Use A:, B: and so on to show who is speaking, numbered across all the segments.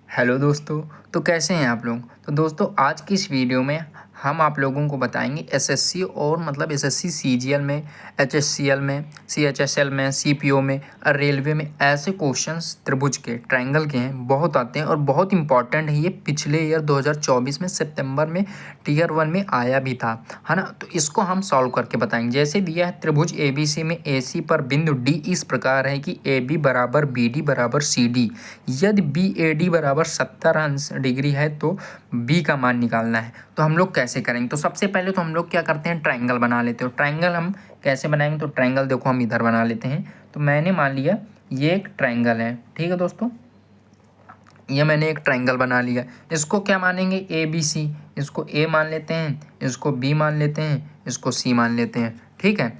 A: Hello दोस्तों। तो कैसे हैं आप लोग। तो दोस्तों आज की इस वीडियो में हम आप लोगों को बताएंगे एसएससी और मतलब एसएससी सीजीएल में, एचएससीएल में, सीएचएसएल में, सीपीओ में और रेलवे में ऐसे क्वेश्चंस त्रिभुज के, ट्रायंगल के हैं, बहुत आते हैं और बहुत इंपॉर्टेंट है। ये पिछले ईयर 2024 में सितंबर में टीयर 1 में आया भी था, है ना। तो इसको हम सॉल्व करके बताएंगे। जैसे दिया है त्रिभुज एबीसी में एसी पर बिंदु डी इस प्रकार है कि ए बी बराबर बी डी बराबर सी डी। यदि बी ए डी बराबर 70 डिग्री है तो बी का मान निकालना है। तो हम लोग कैसे करेंगे। तो सबसे पहले तो हम लोग क्या करते हैं, ट्रायंगल बना लेते हो। ट्रायंगल हम कैसे बनाएंगे, तो ट्रायंगल देखो हम इधर बना लेते हैं। तो मैंने मान लिया ये एक ट्रायंगल है, ठीक है दोस्तों। ये मैंने एक ट्रायंगल बना लिया। इसको क्या मानेंगे, ए बी सी। इसको ए मान लेते हैं, इसको बी मान लेते हैं, इसको सी मान लेते हैं, ठीक है।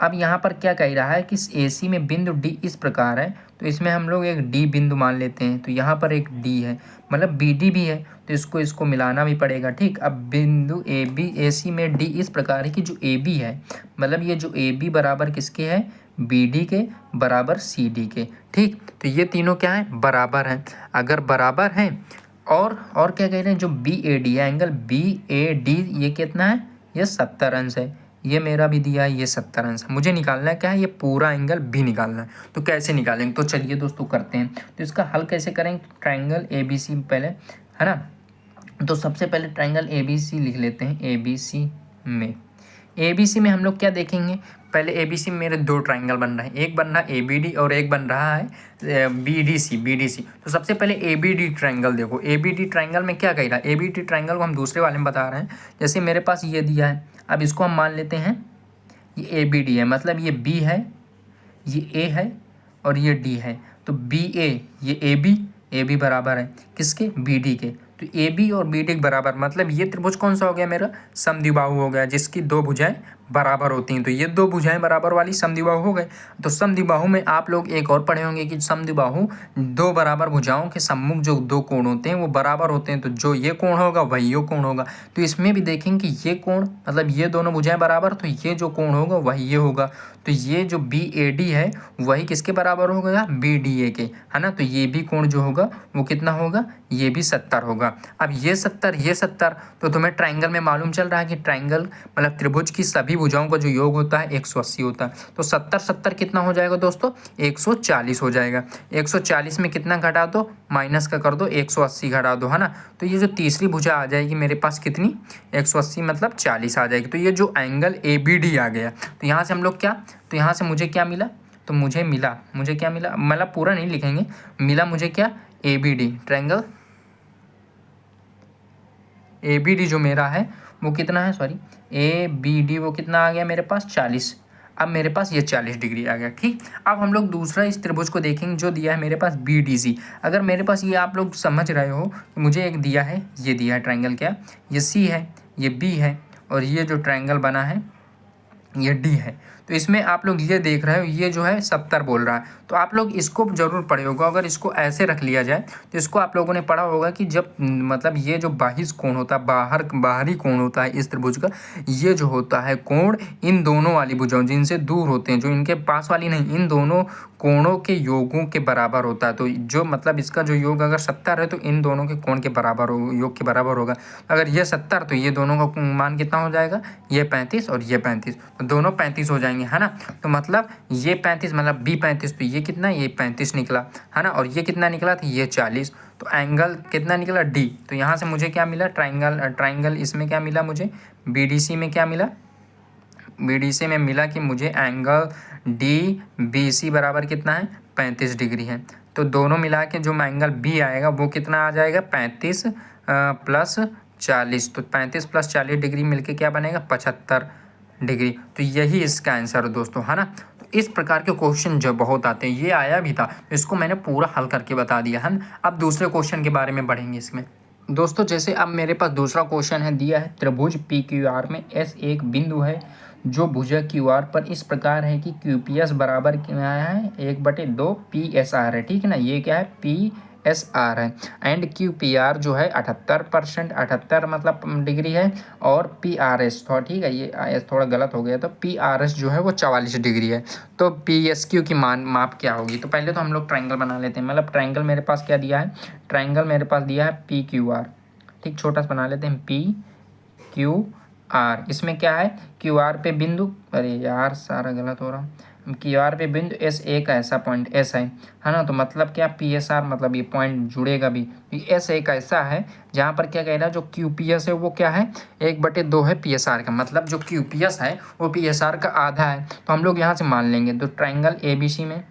A: अब यहाँ पर क्या कह रहा है कि ए सी में बिंदु डी इस प्रकार है, तो इसमें हम लोग एक डी बिंदु मान लेते हैं। तो यहाँ पर एक डी है, मतलब बी डी भी है, तो इसको मिलाना भी पड़ेगा, ठीक। अब बिंदु ए बी ए सी में डी इस प्रकार है कि जो ए बी है, मतलब ये जो ए बी बराबर किसके है, बी डी के बराबर सी डी के, ठीक। तो ये तीनों क्या है, बराबर हैं। अगर बराबर हैं और क्या कह रहे हैं, जो बी ए डी है, एंगल बी ए डी, ये कितना है, ये 70 है। ये मेरा भी दिया है, ये 70 है। मुझे निकालना है क्या है, ये पूरा एंगल भी निकालना है। तो कैसे निकालेंगे, तो चलिए दोस्तों करते हैं। तो इसका हल कैसे करेंगे, ट्रायंगल ए बी सी पहले, है ना। तो सबसे पहले ट्रायंगल ए बी सी लिख लेते हैं। ए बी सी में, ए बी सी में हम लोग क्या देखेंगे, पहले ए बी सी में मेरे दो ट्रायंगल बन रहे हैं। एक बन रहा है ए बी डी और एक बन रहा है B D C, B D C. तो सबसे पहले ए बी डी ट्रायंगल देखो। ए बी डी ट्रायंगल में क्या कह रहा है, ए बी डी ट्रायंगल को हम दूसरे वाले में बता रहे हैं। जैसे मेरे पास ये दिया है, अब इसको हम मान लेते हैं ये ए बी डी है, मतलब ये बी है, ये ए है और ये डी है। तो बी ए, ये ए बी बराबर है किसके, बी डी के। तो ए बी और बी डी बराबर, मतलब ये त्रिभुज कौन सा हो गया, मेरा समद्विबाहु हो गया, जिसकी दो भुजाएं बराबर होती हैं। तो ये दो भुजाएं बराबर वाली समद्विबाहु हो गए। तो समद्विबाहु में आप लोग एक और पढ़े होंगे कि समद्विबाहु दो बराबर भुजाओं के सम्मुख जो दो कोण होते हैं वो बराबर होते हैं। तो जो ये कोण होगा वही ये कोण होगा। तो इसमें भी देखेंगे कि ये कोण, मतलब ये दोनों भुजाएं बराबर, तो ये जो कोण होगा वही ये होगा। तो ये जो बी ए डी है वही किसके बराबर होगा, बी डी ए के, है ना। तो ये भी कोण जो होगा वो कितना होगा, ये भी 70 होगा। अब ये 70, ये 70, तो तुम्हें ट्रायंगल में मालूम चल रहा है कि ट्रायंगल मतलब त्रिभुज की सभी भुजाओं का जो योग होता है 180 होता है। तो 70 70 कितना हो जाएगा दोस्तों, 140 हो जाएगा। 140 में कितना घटा दो, माइनस का कर दो, 180 घटा दो, है ना। तो ये जो तीसरी भुजा आ जाएगी मेरे पास कितनी, 180 मतलब 40 आ जाएगी। तो ये जो एंगल ए बी डी आ गया। तो यहाँ से हम लोग क्या, तो यहाँ से मुझे क्या मिला, तो मुझे क्या मिला, मतलब पूरा नहीं लिखेंगे, मिला मुझे क्या, A B D triangle A B D जो मेरा है वो कितना है, सॉरी ए बी डी वो कितना आ गया मेरे पास, 40। अब मेरे पास ये 40 डिग्री आ गया, ठीक। अब हम लोग दूसरा इस त्रिभुज को देखेंगे जो दिया है मेरे पास बी डी सी। अगर मेरे पास ये आप लोग समझ रहे हो, मुझे एक दिया है, ये दिया है ट्रायंगल, क्या, ये सी है, ये बी है और ये जो ट्रायंगल बना है ये डी है। तो इसमें आप लोग ये देख रहे हो, ये जो है 70 बोल रहा है। तो आप लोग इसको ज़रूर पढ़े होगा। अगर इसको ऐसे रख लिया जाए तो इसको आप लोगों ने पढ़ा होगा कि जब मतलब ये जो बाह्य कोण होता है, बाहरी कोण होता है इस त्रिभुज का, ये जो होता है कोण इन दोनों वाली भुजाओं जिनसे दूर होते हैं, जो इनके पास वाली नहीं, इन दोनों कोणों के योगों के बराबर होता है। तो जो मतलब इसका जो योग अगर 70 है तो इन दोनों के कोण के बराबर हो, योग के बराबर होगा। अगर ये 70 तो ये दोनों का मान कितना हो जाएगा, ये 35 और ये 35, तो दोनों 35 हो जाएंगे, है ना। तो मतलब ये 35 मतलब बी 35, तो ये कितना, ये 35 निकला, है ना। और ये कितना निकला था, ये 40। तो एंगल कितना निकला, डी। तो यहाँ से मुझे क्या मिला, ट्रायंगल इसमें क्या मिला मुझे, बी डी सी में क्या मिला, बी डी सी में मिला कि मुझे एंगल डी बी सी बराबर कितना है, 35 डिग्री है। तो दोनों मिला के जो एंगल बी आएगा वो कितना आ जाएगा, 35 प्लस 40। तो 35 प्लस 40 डिग्री मिलके क्या बनेगा, 75 डिग्री। तो यही इसका आंसर है दोस्तों, है ना। तो इस प्रकार के क्वेश्चन जो बहुत आते हैं, ये आया भी था, तो इसको मैंने पूरा हल करके बता दिया है। अब दूसरे क्वेश्चन के बारे में बढ़ेंगे इसमें दोस्तों। जैसे अब मेरे पास दूसरा क्वेश्चन है, दिया है त्रिभुज पी क्यू आर में एस एक बिंदु है जो भुजा क्यू आर पर इस प्रकार है कि क्यू पी एस बराबर क्या है, 1/2 पी एस आर है, ठीक है ना। ये क्या है, पी SR है। एंड QPR जो है 78%, 78 मतलब डिग्री है। और PRS थोड़ा ठीक है, ये एस थोड़ा गलत हो गया, तो PRS जो है वो 44 डिग्री है। तो PSQ की माप क्या होगी? तो पहले तो हम लोग ट्रायंगल बना लेते हैं। मतलब ट्रायंगल मेरे पास क्या दिया है, ट्रायंगल मेरे पास दिया है PQR, ठीक, छोटा सा बना लेते हैं PQR। इसमें क्या है, QR पे बिंदु, अरे यार सारा गलत हो रहा, QR पे बिंदु SA का ऐसा पॉइंट S है ना। तो मतलब क्या, PSR मतलब ये पॉइंट जुड़ेगा भी। SA का ऐसा है जहाँ पर क्या कह रहा है, जो QPS है वो क्या है, 1/2 है PSR का। मतलब जो QPS है वो PSR का आधा है। तो हम लोग यहाँ से मान लेंगे, तो ट्राइंगल ABC में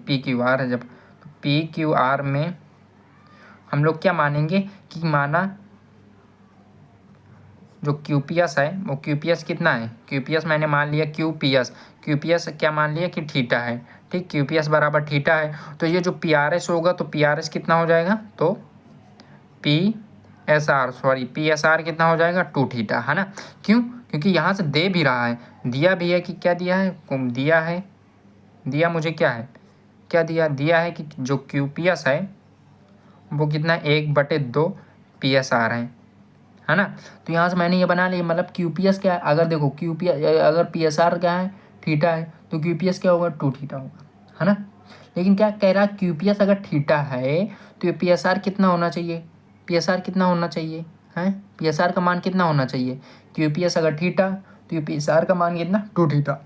A: PQR है, जब PQR में हम लोग क्या मानेंगे कि माना जो QPS है वो QPS कितना है, QPS मैंने मान लिया QPS क्या मान लिया कि थीटा है, ठीक, QPS बराबर थीटा है। तो ये जो PRS होगा तो PRS कितना हो जाएगा, तो PSR कितना हो जाएगा, 2 थीटा, है ना। क्यों, क्योंकि यहाँ से दे भी रहा है, दिया भी है कि क्या दिया है, दिया मुझे क्या है, क्या दिया है कि जो QPS है वो कितना, 1/2 PSR है ना। तो यहाँ से मैंने ये बना लिया, मतलब QPS क्या है, अगर देखो QPS अगर PSR क्या है, थीटा है, तो QPS क्या होगा, 2 थीटा होगा, है ना। लेकिन क्या कह रहा है, QPS अगर थीटा है तो ये PSR कितना होना चाहिए, PSR कितना होना चाहिए है, PSR का मान कितना होना चाहिए, QPS अगर थीटा तो ये PSR का मान कितना, 2 थीटा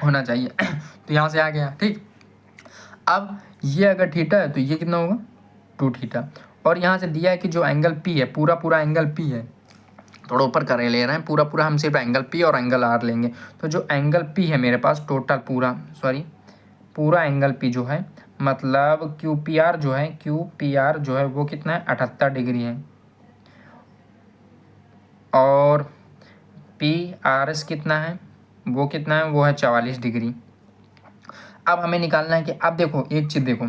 A: होना चाहिए। तो यहाँ से आ गया, ठीक। अब ये अगर थीटा है तो ये कितना होगा, 2 थीटा। और यहाँ से दिया है कि जो एंगल P है, पूरा एंगल P है, थोड़ा ऊपर कर ले रहे हैं, पूरा हम सिर्फ एंगल P और एंगल R लेंगे। तो जो एंगल P है मेरे पास टोटल पूरा एंगल P जो है, मतलब QPR जो है वो कितना है, 78 डिग्री है। और PRS कितना है, वो कितना है, वो है 44 डिग्री। अब हमें निकालना है कि, अब देखो एक चीज़ देखो,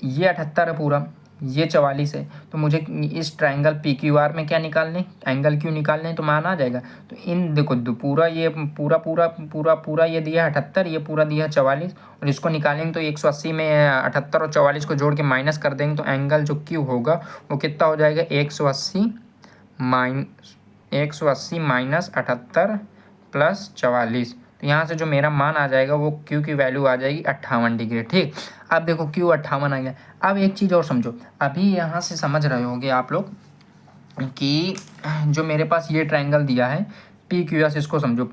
A: ये 78 है पूरा, ये 44 है, तो मुझे इस ट्रायंगल PQR में क्या निकालने, एंगल Q निकालने, तो मान आ जाएगा। तो इन देखो पूरा ये पूरा ये दिया है 78, ये पूरा दिया है 44, और इसको निकालेंगे तो 180 में 78 और 44 को जोड़ के माइनस कर देंगे, तो एंगल जो Q होगा वो कितना हो जाएगा, 180 माइनस 78 प्लस 44। तो यहाँ से जो मेरा मान आ जाएगा वो Q की वैल्यू आ जाएगी 58 डिग्री, ठीक। अब देखो Q 58 आ गया। अब एक चीज़ और समझो, अभी यहाँ से समझ रहे होगे आप लोग कि जो मेरे पास ये ट्रायंगल दिया है PQS, इसको समझो,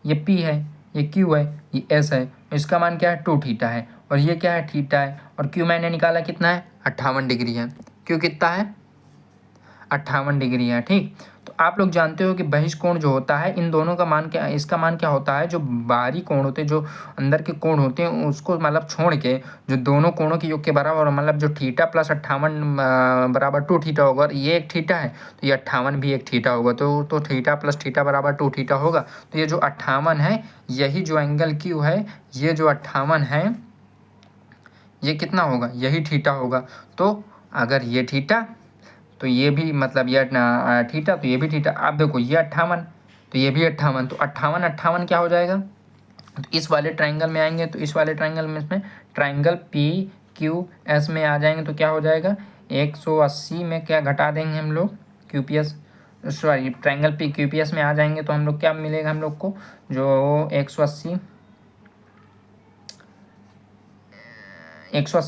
A: ये P है, ये Q है, ये S है, इसका मान क्या है, 2 थीटा है, और ये क्या है, थीटा है। और Q मैंने निकाला कितना है, 58 डिग्री है। Q कितना है, 58 डिग्री है, ठीक। तो आप लोग जानते हो कि बहिष्कोण जो होता है, इन दोनों का मान क्या, इसका मान क्या होता है, जो बाहरी कोण होते हैं, जो अंदर के कोण होते हैं, उसको मतलब छोड़ के जो दोनों कोणों के योग के बराबर, मतलब जो थीटा प्लस 58 बराबर 2 थीटा होगा, और ये एक थीटा है तो ये 58 भी एक थीटा होगा, तो थीटा प्लस थीटा बराबर 2 थीटा होगा। तो ये जो 58 है, यही जो एंगल Q है, ये जो 58 है ये कितना होगा, यही थीटा होगा। तो अगर ये थीटा तो ये भी, मतलब ये थीटा तो ये भी थीटा। आप देखो ये 58 तो ये भी 58, तो 58 क्या हो जाएगा, तो इस वाले ट्रायंगल में आएंगे, तो इस वाले ट्रायंगल में इसमें ट्रायंगल PQS में आ जाएंगे, तो क्या हो जाएगा, 180 में क्या घटा देंगे हम लोग, ट्रायंगल PQPS में आ जाएंगे, तो हम लोग क्या मिलेगा हम लोग को, जो 180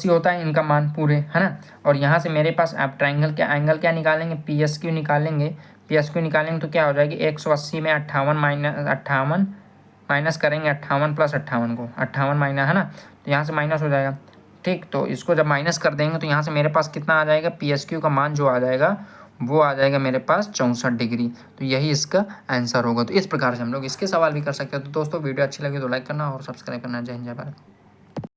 A: होता है इनका मान पूरे, है ना। और यहाँ से मेरे पास आप ट्रायंगल के एंगल क्या निकालेंगे, PSQ निकालेंगे, तो क्या हो जाएगी, 180 में 58 माइनस करेंगे, 58 प्लस 58 को 58 माइनस, है ना, तो यहाँ से माइनस हो जाएगा, ठीक। तो इसको जब माइनस कर देंगे तो यहाँ से मेरे पास कितना आ जाएगा, PSQ का मान जो आ जाएगा वो आ जाएगा मेरे पास 64 डिग्री। तो यही इसका आंसर होगा। तो इस प्रकार से हम लोग इसके सवाल भी कर सकते हैं। तो दोस्तों वीडियो अच्छी लगी तो लाइक करना और सब्सक्राइब करना। जय हिंद, जय भारत।